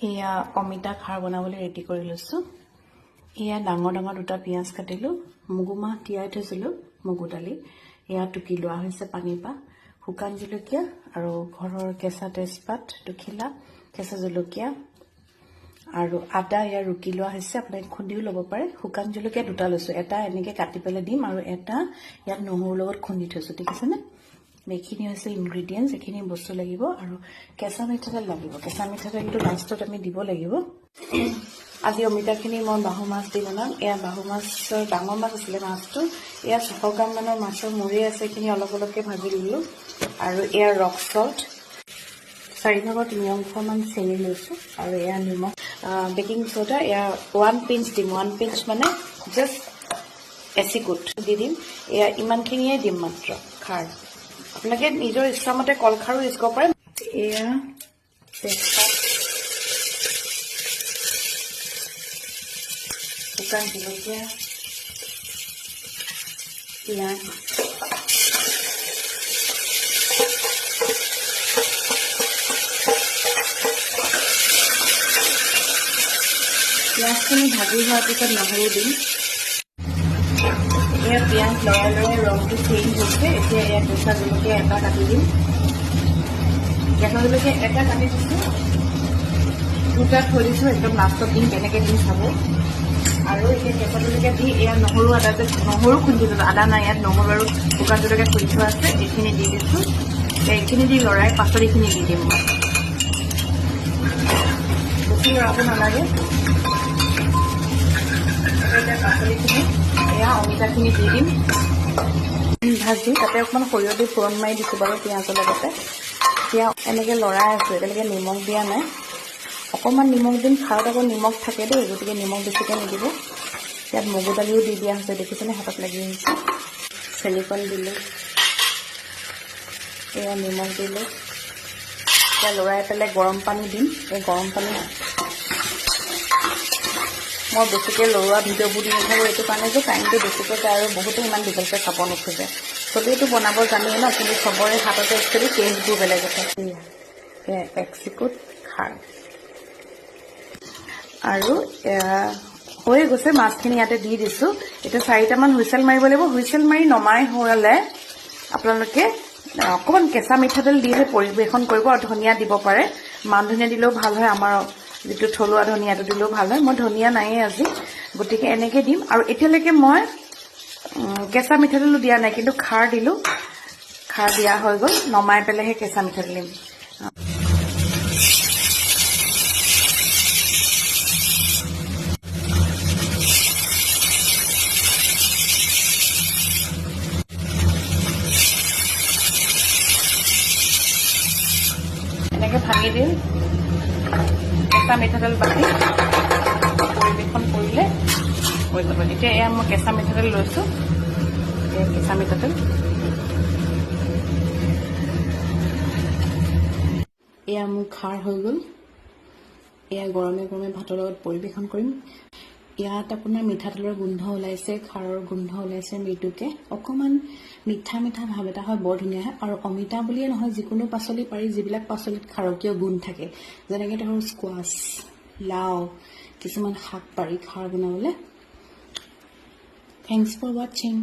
এয়া অমিতা খাৰ বনাবলৈ ৰেডি কৰি লৈছোঁ। এয়া ডাঙৰ ডাঙৰ দুটা পিঁয়াজ কাটিলোঁ, মগুমাহ তিয়াই থৈছিলোঁ, মগু দালি এয়া টুকি লোৱা হৈছে পানীৰ পৰা, শুকান জলকীয়া আৰু ঘৰৰ কেঁচা তেজপাত দুখিলা, কেঁচা জলকীয়া আৰু আদা এয়া ৰুকি লোৱা হৈছে, আপোনালোকে খুন্দিও ল'ব পাৰে। শুকান জলকীয়া দুটা লৈছোঁ, এটা এনেকৈ কাটি পেলাই দিম আৰু এটা ইয়াত নহৰুৰ লগত খুন্দি থৈছোঁ, ঠিক আছেনে? এইখিনি হৈছে ইনগ্ৰিডিয়েণ্টছ, এইখিনি বস্তু লাগিব আৰু কেঁচা মিঠাতেল লাগিব। কেঁচা মিঠাতেলটো লাষ্টত আমি দিব লাগিব। আজি অমিতাখিনি মই বাহু মাছ দি বনাম। এয়া বাহু মাছৰ ডাঙৰ মাছ আছিলে মাছটো, এয়া 600 গ্ৰাম মানৰ মাছৰ মূৰি আছে, এইখিনি অলপ অলপকৈ ভাজি দিলোঁ আৰু এয়া ৰক চল্ট 4/3 চেনি লৈছোঁ আৰু এয়া নিমখ, বেকিং চ'ডা এয়া 1 পিঞ্চ দিম, 1 পিঞ্চ মানে জাষ্ট এচিকুট দি দিম। এয়া ইমানখিনিয়ে দিম মাত্ৰ খাৰ। আপোনালোকে নিজৰ ইচ্ছামতে কলখাৰো ইউজ কৰিব পাৰে। এয়া তেজপাত, শুকান জলকীয়া, পিঁয়াজ, পিঁয়াজখিনি ভাজি হোৱাৰ পিছত নহৰু দিম। এয়া পিঁয়াজ লৰাই লৰাই ৰংটো চেঞ্জ হৈছে। এতিয়া এয়া কেঁচা জলকীয়া এটা কাটি দিম। কেঁচা জলকীয়া এটা কাটি দিছোঁ, দুটা থৈ দিছোঁ, একদম লাষ্টত দিম, কেনেকৈ দিম চাব। আৰু এতিয়া কেঁচা জলকীয়া দি এয়া নহৰু আদা যে নহৰু খুন্দি দিলোঁ, আদা নাই ইয়াত, নহৰু আৰু শুকান জলকীয়া খুন্দি থোৱা আছে, এইখিনি দি দিছোঁ। এইখিনি দি লৰাই পাছত এইখিনি দি দিম মই। বেছি লৰাব নালাগে। এতিয়া পাচলিখিনি এয়া অমিতাখিনি দি দিম, ভাজি তাতে অকণমান সৰিয়হ দি ফোৰণ মাৰি দিছোঁ বাৰু পিঁয়াজৰ লগতে। এতিয়া এনেকৈ লৰাই আছোঁ, এতিয়ালৈকে নিমখ দিয়া নাই। অকণমান নিমখ দিম, খাৰত আকৌ নিমখ থাকে দেই, গতিকে নিমখ বেছিকৈ নিদিব। ইয়াত মগু দালিও দি দিয়া হৈছে, দেখিছেনে হাতত লাগি আহিছে। চেনিকণ দিলোঁ, এয়া নিমখ দিলোঁ। এতিয়া লৰাই পেলাই গৰম পানী দিম। এই গৰম পানী মই বেছিকৈ লৰোৱা ভিডিঅ'বোৰ দি নাথাকোঁ, এইটো কাৰণে যে টাইমটো বেছিকৈ যায় আৰু বহুতে ইমান দীঘলকৈ চাব নোখোজে। চবেইটো বনাব জানেই ন, কিন্তু চবৰে হাততে একচুৱেলি টেষ্টবোৰ বেলেগ আছে। এচিকুট খাৰ আৰু হৈ গৈছে। মাছখিনি ইয়াতে দি দিছোঁ। এতিয়া 4টামান হুইচেল মাৰিব লাগিব। হুইচেল মাৰি নমাই হোৱালে আপোনালোকে অকণমান কেঁচা মিঠাতেল দিহে পৰিৱেশন কৰিব আৰু ধনিয়া দিব পাৰে। মান ধনিয়া দিলেও ভাল হয়, আমাৰ যিটো থলুৱা ধনিয়াটো দিলেও ভাল হয়। মই ধনিয়া নায়েই আজি, গতিকে এনেকৈ দিম। আৰু এতিয়ালৈকে মই কেঁচা মিঠাতেলো দিয়া নাই, কিন্তু খাৰ দিলোঁ। খাৰ দিয়া হৈ গ'ল, নমাই পেলাইহে কেঁচা মিঠাতেল দিম। এনেকৈ ভাঙি দিম কেঁচা মিঠাতেল বাটি, পৰিৱেশন কৰিলে হৈ যাব। এতিয়া এয়া মই কেঁচা মিঠাতেল লৈছোঁ, এয়া কেঁচা মিঠাতেল। এয়া মোৰ খাৰ হৈ গ'ল। এয়া গৰমে গৰমে ভাতৰ লগত পৰিৱেশন কৰিম। ইয়াত আপোনাৰ মিঠাতেলৰ গোন্ধ ওলাইছে, খাৰৰ গোন্ধ ওলাইছে মৃদুকে, অকণমান মিঠা মিঠা ভাৱ এটা হয়, বৰ ধুনীয়া হয়। আৰু অমিতা বুলিয়ে নহয়, যিকোনো পাচলি পাৰি, যিবিলাক পাচলিত খাৰকীয় গুণ থাকে, যেনেকৈ ধৰক স্কোৱাছ, লাও, কিছুমান শাক পাৰি খাৰ বনাবলৈ। থেংকছ ফৰ ৱাচিং।